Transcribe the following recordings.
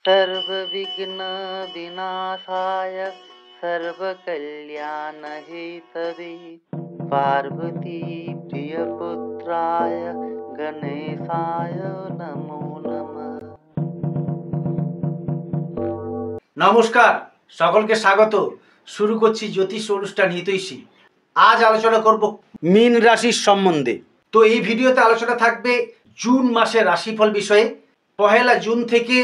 सर्वविघ्नविनाशाय सर्वकल्याणहेतवे पार्वती प्रियपुत्राय गणेशाय नमो नमः। নমস্কার, সকলকে স্বাগত। শুরু করছি জ্যোতিষ অনুষ্ঠান হিতৈষী। আজ আলোচনা করব মীন রাশির সম্বন্ধে। তো এই ভিডিওতে আলোচনা থাকবে জুন মাসের রাশিফল বিষয়ে। 1 জুন থেকে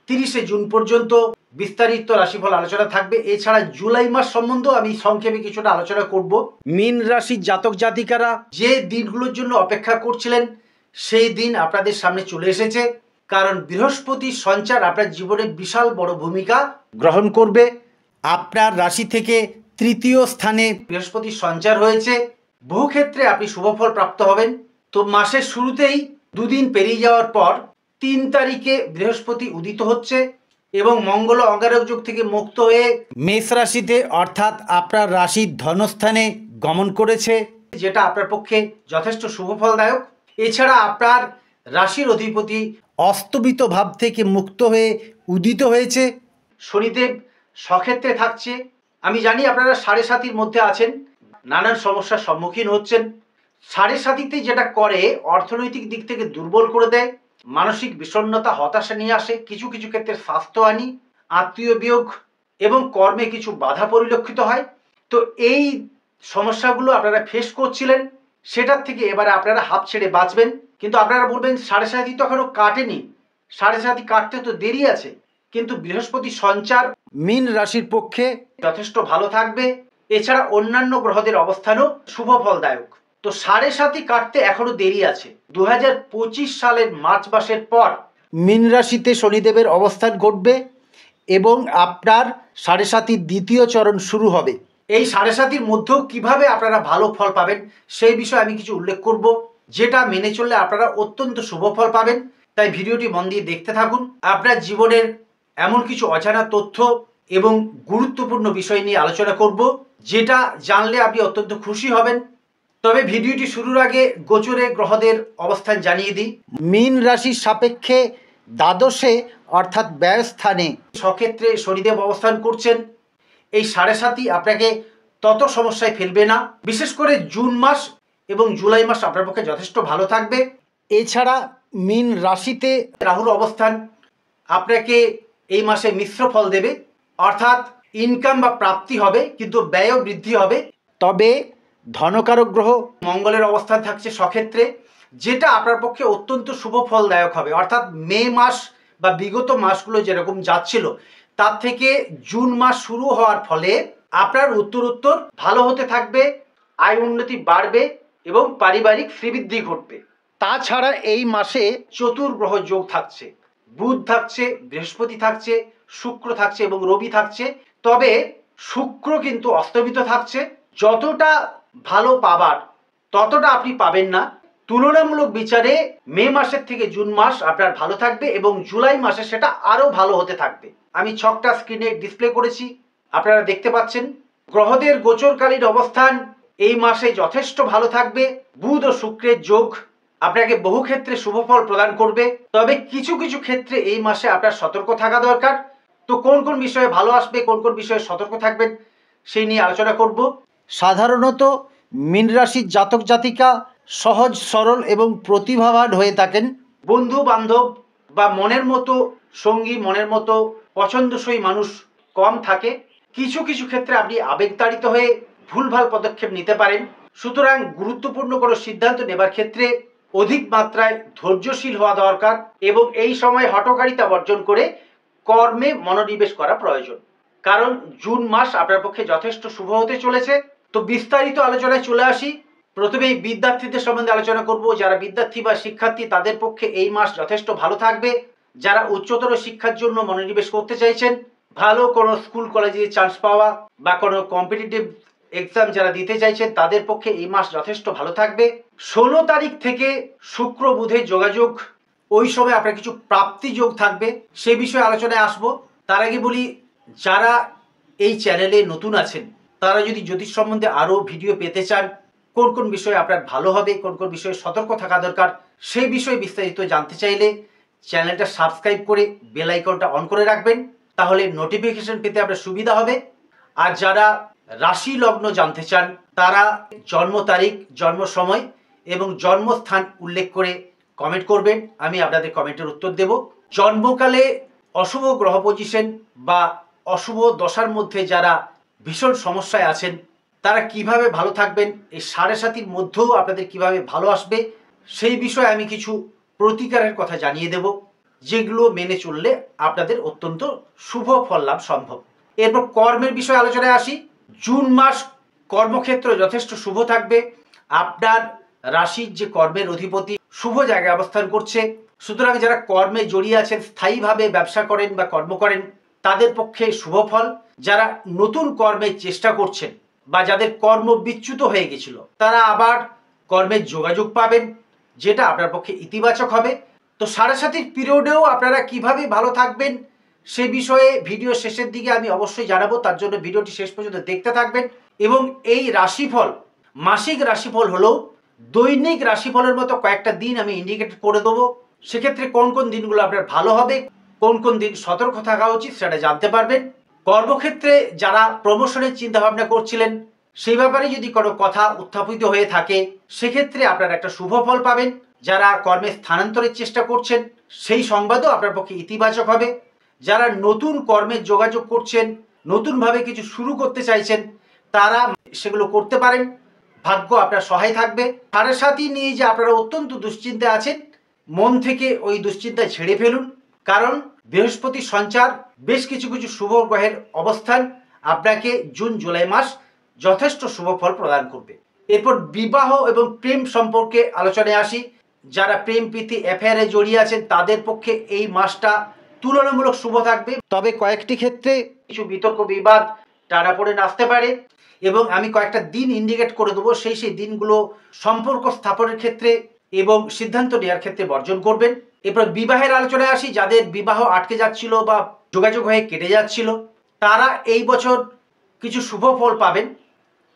30 জুন পর্যন্ত বিস্তারিত রাশিফল আলোচনা থাকবে। এছাড়া জুলাই মাস সম্বন্ধেও আমি সংক্ষেপে কিছুটা আলোচনা করব। মীন রাশির জাতক জাতিকারা যে দিনগুলোর জন্য অপেক্ষা করছিলেন সেই দিন আপনাদের সামনে চলে এসেছে, কারণ বৃহস্পতির সঞ্চার আপনার জীবনে বিশাল বড় ভূমিকা গ্রহণ করবে। আপনার রাশি থেকে 3য় স্থানে বৃহস্পতির সঞ্চার হয়েছে। বহু ক্ষেত্রে আপনি শুভফল প্রাপ্ত হবেন। তো মাসের শুরুতেই দুদিন পেরিয়ে যাওয়ার পর 3 তারিখে বৃহস্পতি উদিত হচ্ছে এবং মঙ্গল অঙ্গারক যোগ থেকে মুক্ত হয়ে মেষ রাশিতে অর্থাৎ আপনার রাশির ধনস্থানে গমন করেছে, যেটা আপনার পক্ষে যথেষ্ট শুভফলদায়ক। এছাড়া আপনার রাশির অধিপতি অস্তমিত ভাব থেকে মুক্ত হয়ে উদিত হয়েছে। শনিদেব স্বক্ষেত্রে থাকছে। আমি জানি আপনারা 7.5 মধ্যে আছেন, নানান সমস্যার সম্মুখীন হচ্ছেন। 7.5 যেটা করে অর্থনৈতিক দিক থেকে দুর্বল করে দেয়, মানসিক বিষণ্ণতা হতাশা নিয়ে আসে, কিছু কিছু ক্ষেত্রে স্বাস্থ্যহানি, আত্মীয় বিয়োগ এবং কর্মে কিছু বাধা পরিলক্ষিত হয়। তো এই সমস্যাগুলো আপনারা ফেস করছিলেন, সেটার থেকে এবারে আপনারা হাফ ছেড়ে বাঁচবেন। কিন্তু আপনারা বলবেন 7.5 তো এখনো কাটেনি, 7.5 কাটতে তো দেরি আছে। কিন্তু বৃহস্পতি সঞ্চার মীন রাশির পক্ষে যথেষ্ট ভালো থাকবে। এছাড়া অন্যান্য গ্রহদের অবস্থানও শুভ ফলদায়ক। তো 7.5 কাটতে এখনো দেরি আছে। 2025 সালের মার্চ মাসের পর মীন রাশিতে শনিদেবের অবস্থান ঘটবে এবং আপনার 7.5 দ্বিতীয় চরণ শুরু হবে। এই 7.5 মধ্যেও কিভাবে আপনারা ভালো ফল পাবেন সেই বিষয়ে আমি কিছু উল্লেখ করব, যেটা মেনে চললে আপনারা অত্যন্ত শুভ ফল পাবেন। তাই ভিডিওটি মন দিয়ে দেখতে থাকুন। আপনার জীবনের এমন কিছু অজানা তথ্য এবং গুরুত্বপূর্ণ বিষয় নিয়ে আলোচনা করব, যেটা জানলে আপনি অত্যন্ত খুশি হবেন। তবে ভিডিওটি শুরুর আগে গোচরে গ্রহদের অবস্থান জানিয়ে দিই। মীন রাশির সাপেক্ষে দ্বাদশে অর্থাৎ ব্যয় স্থানে স্বক্ষেত্রে শনিদেব অবস্থান করছেন। এই 7.5 আপনাকে তত সমস্যায় ফেলবে না। বিশেষ করে জুন মাস এবং জুলাই মাস আপনার পক্ষে যথেষ্ট ভালো থাকবে। এছাড়া মীন রাশিতে রাহুর অবস্থান আপনাকে এই মাসে মিশ্র ফল দেবে, অর্থাৎ ইনকাম বা প্রাপ্তি হবে কিন্তু ব্যয়ও বৃদ্ধি হবে। তবে ধনকারক গ্রহ মঙ্গলের অবস্থান থাকছে স্বক্ষেত্রে, যেটা আপনার পক্ষে অত্যন্ত শুভ ফলদায়ক হবে। অর্থাৎ মে মাস বা বিগত মাসগুলো যেরকম যাচ্ছিল তার থেকে জুন মাস শুরু হওয়ার ফলে আপনার উত্তরোত্তর ভালো হতে থাকবে, আয় উন্নতি বাড়বে এবং পারিবারিক শ্রীবৃদ্ধি ঘটবে। তাছাড়া এই মাসে চতুর্গ্রহ যোগ থাকছে, বুধ থাকছে, বৃহস্পতি থাকছে, শুক্র থাকছে এবং রবি থাকছে। তবে শুক্র কিন্তু অস্তমিত থাকছে। যতটা ভালো পাবার ততটা আপনি পাবেন না। তুলনামূলক বিচারে মে মাসের থেকে জুন মাস আপনার ভালো থাকবে এবং জুলাই মাসে সেটা আরো ভালো হতে থাকবে। আমি ছকটা স্ক্রিনে ডিসপ্লে করেছি, আপনারা দেখতে পাচ্ছেন। গ্রহদের গোচরকালীন অবস্থান এই মাসে যথেষ্ট ভালো থাকবে। বুধ ও শুক্রের যোগ আপনাকে বহু ক্ষেত্রে শুভফল প্রদান করবে। তবে কিছু কিছু ক্ষেত্রে এই মাসে আপনার সতর্ক থাকা দরকার। তো কোন কোন বিষয়ে ভালো আসবে, কোন কোন বিষয়ে সতর্ক থাকবেন সেই নিয়ে আলোচনা করব। সাধারণত মীন রাশির জাতক জাতিকা সহজ সরল এবং প্রতিভাবান হয়ে থাকেন। বন্ধু বান্ধব বা মনের মতো সঙ্গী, মনের মতো পছন্দসই মানুষ কম থাকে। কিছু কিছু ক্ষেত্রে আপনি আবেগতাড়িত হয়ে ভুলভাল পদক্ষেপ নিতে পারেন। সুতরাং গুরুত্বপূর্ণ কোনো সিদ্ধান্ত নেবার ক্ষেত্রে অধিক মাত্রায় ধৈর্যশীল হওয়া দরকার এবং এই সময় হঠকারিতা বর্জন করে কর্মে মনোনিবেশ করা প্রয়োজন। কারণ জুন মাস আপনার পক্ষে যথেষ্ট শুভ হতে চলেছে। তো বিস্তারিত আলোচনায় চলে আসি। প্রথমেই বিদ্যার্থীদের সম্বন্ধে আলোচনা করব। যারা বিদ্যার্থী বা শিক্ষার্থী তাদের পক্ষে এই মাস যথেষ্ট ভালো থাকবে। যারা উচ্চতর শিক্ষার জন্য মনোনিবেশ করতে চাইছেন, ভালো কোনো স্কুল কলেজে চান্স পাওয়া বা কোনো কম্পিটিটিভ এক্সাম যারা দিতে চাইছেন তাদের পক্ষে এই মাস যথেষ্ট ভালো থাকবে। 16 তারিখ থেকে শুক্র বুধের যোগাযোগ, ওই সময় আপনার কিছু প্রাপ্তি যোগ থাকবে, সে বিষয়ে আলোচনায় আসবো। তার আগে বলি, যারা এই চ্যানেলে নতুন আছেন তারা যদি জ্যোতিষ সম্বন্ধে আরও ভিডিও পেতে চান, কোন কোন বিষয়ে আপনার ভালো হবে, কোন কোন বিষয়ে সতর্ক থাকা দরকার, সেই বিষয়ে বিস্তারিত জানতে চাইলে চ্যানেলটা সাবস্ক্রাইব করে বেল আইকনটা অন করে রাখবেন, তাহলে নোটিফিকেশন পেতে আপনার সুবিধা হবে। আর যারা রাশি লগ্ন জানতে চান তারা জন্ম তারিখ, জন্ম সময় এবং জন্মস্থান উল্লেখ করে কমেন্ট করবেন, আমি আপনাদের কমেন্টের উত্তর দেব। জন্মকালে অশুভ গ্রহ পজিশন বা অশুভ দশার মধ্যে যারা ভীষণ সমস্যায় আছেন তারা কিভাবে ভালো থাকবেন, এই 7.5 মধ্যেও আপনাদের কিভাবে ভালো আসবে সেই বিষয়ে আমি কিছু প্রতিকারের কথা জানিয়ে দেব, যেগুলো মেনে চললে আপনাদের অত্যন্ত শুভ ফল লাভ সম্ভব। এরপর কর্মের বিষয়ে আলোচনায় আসি। জুন মাস কর্মক্ষেত্র যথেষ্ট শুভ থাকবে। আপনার রাশির যে কর্মের অধিপতি শুভ জায়গায় অবস্থান করছে, সুতরাং যারা কর্মে জড়িয়ে আছেন, স্থায়ীভাবে ব্যবসা করেন বা কর্ম করেন, তাদের পক্ষে শুভ ফল। যারা নতুন কর্মের চেষ্টা করছেন বা যাদের কর্ম বিচ্যুত হয়ে গেছিল তারা আবার কর্মের যোগাযোগ পাবেন, যেটা আপনার পক্ষে ইতিবাচক হবে। তো 7.5 পিরিয়ডেও আপনারা কিভাবে ভালো থাকবেন সে বিষয়ে ভিডিও শেষের দিকে আমি অবশ্যই জানাবো, তার জন্য ভিডিওটি শেষ পর্যন্ত দেখতে থাকবেন। এবং এই রাশিফল মাসিক রাশিফল হলেও দৈনিক রাশিফলের মতো কয়েকটা দিন আমি ইন্ডিকেট করে দেবো। সেক্ষেত্রে কোন কোন দিনগুলো আপনার ভালো হবে, কোন কোন দিন সতর্ক থাকা উচিত সেটা জানতে পারবেন। কর্মক্ষেত্রে যারা প্রমোশনের চিন্তা ভাবনা করছিলেন সেই ব্যাপারে যদি কোনো কথা উত্থাপিত হয়ে থাকে সেক্ষেত্রে আপনারা একটা শুভ ফল পাবেন। যারা কর্মে স্থানান্তরের চেষ্টা করছেন সেই সংবাদও আপনার পক্ষে ইতিবাচক হবে। যারা নতুন কর্মের যোগাযোগ করছেন, নতুনভাবে কিছু শুরু করতে চাইছেন, তারা সেগুলো করতে পারেন, ভাগ্য আপনার সহায় থাকবে। 7.5 নিয়ে যে আপনারা অত্যন্ত দুশ্চিন্তা আছেন, মন থেকে ওই দুশ্চিন্তা ছেড়ে ফেলুন, কারণ বৃহস্পতির সঞ্চার, বেশ কিছু কিছু শুভ গ্রহের অবস্থান আপনাকে জুন জুলাই মাস যথেষ্ট শুভ ফল প্রদান করবে। এরপর বিবাহ এবং প্রেম সম্পর্কে আলোচনায় আসি। যারা প্রেম প্রীতি অ্যাফেয়ারে জড়িয়ে আছেন তাদের পক্ষে এই মাসটা তুলনামূলক শুভ থাকবে, তবে কয়েকটি ক্ষেত্রে কিছু বিতর্ক বিবাদ টানাপোড়ে আসতে পারে এবং আমি কয়েকটা দিন ইন্ডিকেট করে দেবো। সেই দিনগুলো সম্পর্ক স্থাপনের ক্ষেত্রে এবং সিদ্ধান্ত নেওয়ার ক্ষেত্রে বর্জন করবেন। এরপর বিবাহের আলোচনায় আসি। যাদের বিবাহ আটকে যাচ্ছিল বা যোগাযোগ হয়ে কেটে যাচ্ছিল তারা এই বছর কিছু শুভ ফল পাবেন,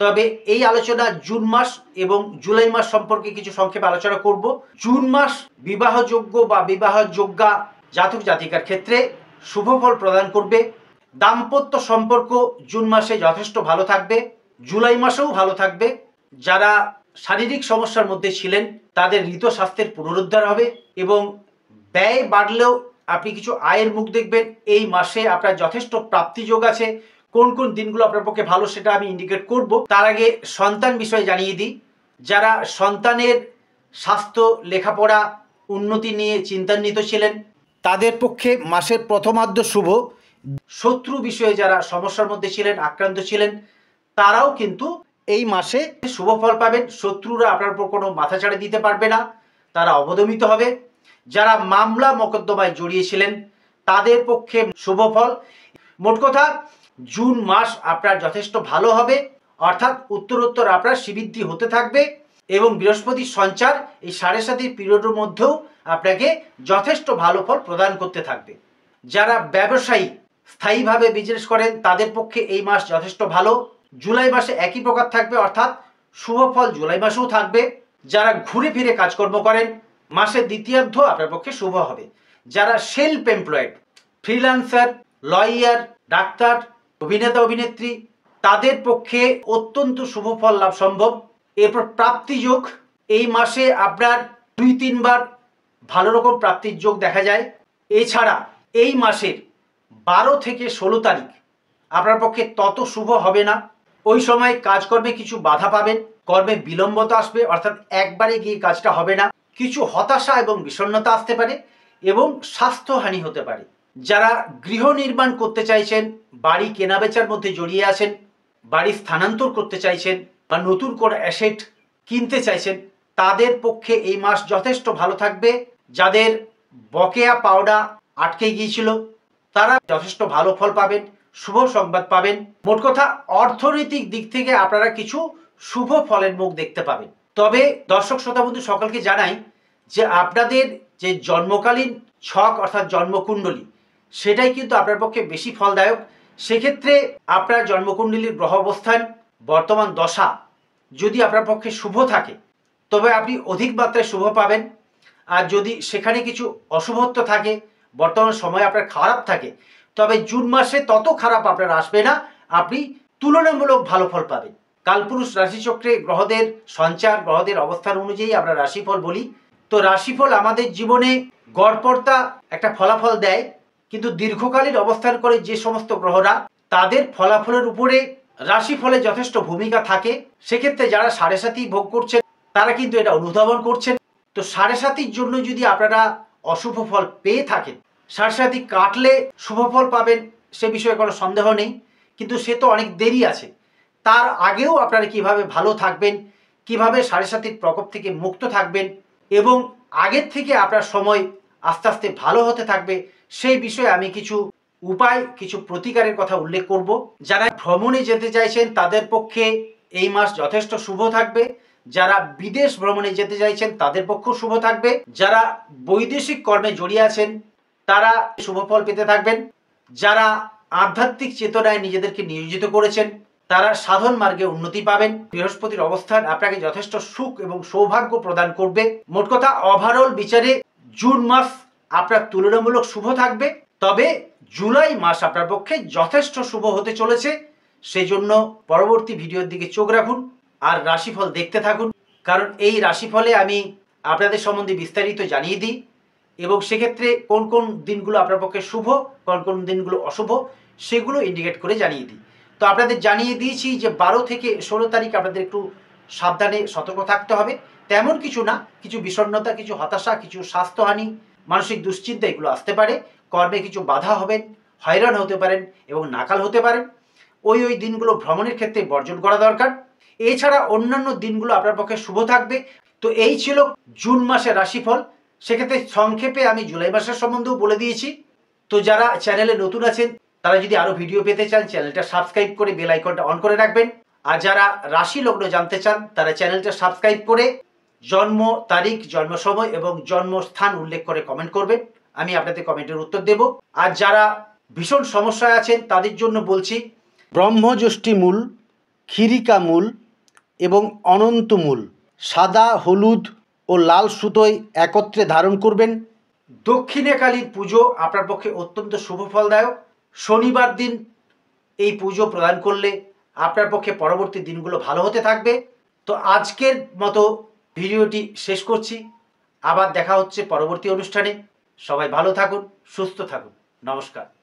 তবে এই আলোচনা জুন মাস এবং জুলাই মাস সম্পর্কে কিছু সংক্ষেপে আলোচনা করব। জুন মাস বিবাহযোগ্য বা বিবাহযোগ্যা জাতক জাতিকার ক্ষেত্রে শুভ ফল প্রদান করবে। দাম্পত্য সম্পর্ক জুন মাসে যথেষ্ট ভালো থাকবে, জুলাই মাসেও ভালো থাকবে। যারা শারীরিক সমস্যার মধ্যে ছিলেন তাদের ঋত স্বাস্থ্যের পুনরুদ্ধার হবে এবং ব্যয় বাড়লেও আপনি কিছু আয়ের মুখ দেখবেন। এই মাসে আপনার যথেষ্ট প্রাপ্তিযোগ আছে। কোন কোন দিনগুলো আপনার পক্ষে ভালো সেটা আমি ইন্ডিকেট করব। তার আগে সন্তান বিষয়ে জানিয়ে দিই। যারা সন্তানের স্বাস্থ্য, লেখাপড়া, উন্নতি নিয়ে চিন্তান্বিত ছিলেন তাদের পক্ষে মাসের প্রথমার্ধ শুভ। শত্রু বিষয়ে যারা সমস্যার মধ্যে ছিলেন, আক্রান্ত ছিলেন, তারাও কিন্তু এই মাসে শুভ ফল পাবেন। শত্রুরা আপনার উপর কোনো মাথাচাড়া দিতে পারবে না, তারা অবদমিত হবে। যারা মামলা মোকদ্দমায় জড়িয়েছিলেন তাদের পক্ষে শুভ ফল। মোট কথা জুন মাস আপনার যথেষ্ট ভালো হবে, অর্থাৎ উত্তরোত্তর আপনার শ্রীবৃদ্ধি হতে থাকবে এবং বৃহস্পতির সঞ্চার এই 7.5 পিরিয়ডের মধ্যেও আপনাকে যথেষ্ট ভালো ফল প্রদান করতে থাকবে। যারা ব্যবসায়ী স্থায়ীভাবে বিজনেস করেন তাদের পক্ষে এই মাস যথেষ্ট ভালো। জুলাই মাসে একই প্রকার থাকবে, অর্থাৎ শুভ ফল জুলাই মাসেও থাকবে। যারা ঘুরে ফিরে কাজকর্ম করেন মাসের দ্বিতীয়ার্ধ আপনার পক্ষে শুভ হবে। যারা self employed, freelancer, lawyer, doctor, অভিনেতা অভিনেত্রী, তাদের পক্ষে অত্যন্ত শুভ ফল লাভ সম্ভব। এরপর প্রাপ্তিযোগ, এই মাসে আপনার 2-3 বার ভালো রকম প্রাপ্তির যোগ দেখা যায়। এছাড়া এই মাসের 12 থেকে 16 তারিখ আপনার পক্ষে তত শুভ হবে না। ওই সময় কাজকর্মে কিছু বাধা পাবেন, কর্মে বিলম্বতা আসবে, অর্থাৎ একবারে গিয়ে কাজটা হবে না। কিছু হতাশা এবং বিষণ্ণতা আসতে পারে এবং স্বাস্থ্যহানি হতে পারে। যারা গৃহ নির্মাণ করতে চাইছেন, বাড়ি কেনাবেচার মধ্যে জড়িয়ে আছেন, বাড়ি স্থানান্তর করতে চাইছেন বা নতুন করে অ্যাসেট কিনতে চাইছেন তাদের পক্ষে এই মাস যথেষ্ট ভালো থাকবে। যাদের বকেয়া পাওনা আটকে গিয়েছিল তারা যথেষ্ট ভালো ফল পাবেন, শুভ সংবাদ পাবেন। মোট কথা অর্থনৈতিক দিক থেকে আপনারা কিছু শুভ ফলের মুখ দেখতে পাবেন। তবে দর্শক শ্রোতা বন্ধু সকলকে জানাই যে আপনাদের যে জন্মকালীন ছক অর্থাৎ জন্মকুণ্ডলী সেটাই কিন্তু আপনার পক্ষে বেশি ফলদায়ক। সেক্ষেত্রে আপনার জন্মকুণ্ডলীর গ্রহ অবস্থান, বর্তমান দশা যদি আপনার পক্ষে শুভ থাকে তবে আপনি অধিক মাত্রায় শুভ পাবেন। আর যদি সেখানে কিছু অশুভত্ব থাকে, বর্তমান সময় আপনার খারাপ থাকে, তবে জুন মাসে তত খারাপ আপনার আসবে না, আপনি তুলনামূলক ভালো ফল পাবেন। কালপুরুষ রাশিচক্রে গ্রহদের সঞ্চার, গ্রহদের অবস্থান অনুযায়ী আমরা রাশিফল বলি। তো রাশিফল আমাদের জীবনে গড়পড়তা একটা ফলাফল দেয়, কিন্তু দীর্ঘকালীন অবস্থান করে যে সমস্ত গ্রহরা, তাদের ফলাফলের উপরে রাশিফলে যথেষ্ট ভূমিকা থাকে। সেক্ষেত্রে যারা সাড়ে সাতি ভোগ করছেন তারা কিন্তু এটা অনুধাবন করছেন। তো সাড়ে সাতির জন্য যদি আপনারা অশুভ ফল পেয়ে থাকেন, সাড়ে সাতি কাটলে শুভ ফল পাবেন সে বিষয়ে কোনো সন্দেহ নেই, কিন্তু সে তো অনেক দেরি আছে। তার আগেও আপনারা কিভাবে ভালো থাকবেন, কিভাবে সাড়ে সাতির প্রকোপ থেকে মুক্ত থাকবেন এবং আগের থেকে আপনার সময় আস্তে আস্তে ভালো হতে থাকবে, সেই বিষয়ে আমি কিছু উপায়, কিছু প্রতিকারের কথা উল্লেখ করব। যারা ভ্রমণে যেতে চাইছেন তাদের পক্ষে এই মাস যথেষ্ট শুভ থাকবে। যারা বিদেশ ভ্রমণে যেতে চাইছেন তাদের পক্ষেও শুভ থাকবে। যারা বৈদেশিক কর্মে জড়িয়ে আছেন তারা শুভ ফল পেতে থাকবেন। যারা আধ্যাত্মিক চেতনায় নিজেদেরকে নিয়োজিত করেছেন তারা সাধন মার্গে উন্নতি পাবেন। বৃহস্পতির অবস্থান আপনাকে যথেষ্ট সুখ এবং সৌভাগ্য প্রদান করবে। মোট কথা ওভারঅল বিচারে জুন মাস আপনার তুলনামূলক শুভ থাকবে, তবে জুলাই মাস আপনার পক্ষে যথেষ্ট শুভ হতে চলেছে। সেজন্য পরবর্তী ভিডিওর দিকে চোখ রাখুন আর রাশিফল দেখতে থাকুন, কারণ এই রাশিফলে আমি আপনাদের সম্বন্ধে বিস্তারিত জানিয়ে দিই এবং সেক্ষেত্রে কোন কোন দিনগুলো আপনার পক্ষে শুভ, কোন কোন দিনগুলো অশুভ, সেগুলো ইন্ডিকেট করে জানিয়ে দিই। তো আপনাদের জানিয়ে দিয়েছি যে 12 থেকে 16 তারিখ আপনাদের একটু সাবধানে সতর্ক থাকতে হবে। তেমন কিছু না, কিছু বিষণ্ণতা, কিছু হতাশা, কিছু স্বাস্থ্যহানি, মানসিক দুশ্চিন্তা এগুলো আসতে পারে। কর্মে কিছু বাধা হবেন, হয়রান হতে পারেন এবং নাকাল হতে পারেন। ওই দিনগুলো ভ্রমণের ক্ষেত্রে বর্জন করা দরকার। এছাড়া অন্যান্য দিনগুলো আপনার পক্ষে শুভ থাকবে। তো এই ছিল জুন মাসের রাশিফল। সেক্ষেত্রে সংক্ষেপে আমি জুলাই মাসের সম্বন্ধেও বলে দিয়েছি। তো যারা চ্যানেলে নতুন আছেন তারা যদি আরও ভিডিও পেতে চান চ্যানেলটা সাবস্ক্রাইব করে বেল আইকনটা অন করে রাখবেন। আর যারা রাশি লগ্ন জানতে চান তারা চ্যানেলটা সাবস্ক্রাইব করে জন্ম তারিখ, জন্ম সময় এবং জন্মস্থান উল্লেখ করে কমেন্ট করবেন, আমি আপনাদের কমেন্টের উত্তর দেব। আর যারা ভীষণ সমস্যায় আছেন তাদের জন্য বলছি, ব্রহ্মযষ্টি মূল, ক্ষীরিকা মূল এবং অনন্ত মূল সাদা, হলুদ ও লাল সুতোয় একত্রে ধারণ করবেন। দক্ষিণে কালীর পুজো আপনার পক্ষে অত্যন্ত শুভ ফলদায়ক। শনিবার দিন এই পুজো প্রদান করলে আপনার পক্ষে পরবর্তী দিনগুলো ভালো হতে থাকবে। তো আজকের মতো ভিডিওটি শেষ করছি, আবার দেখা হচ্ছে পরবর্তী অনুষ্ঠানে। সবাই ভালো থাকুন, সুস্থ থাকুন, নমস্কার।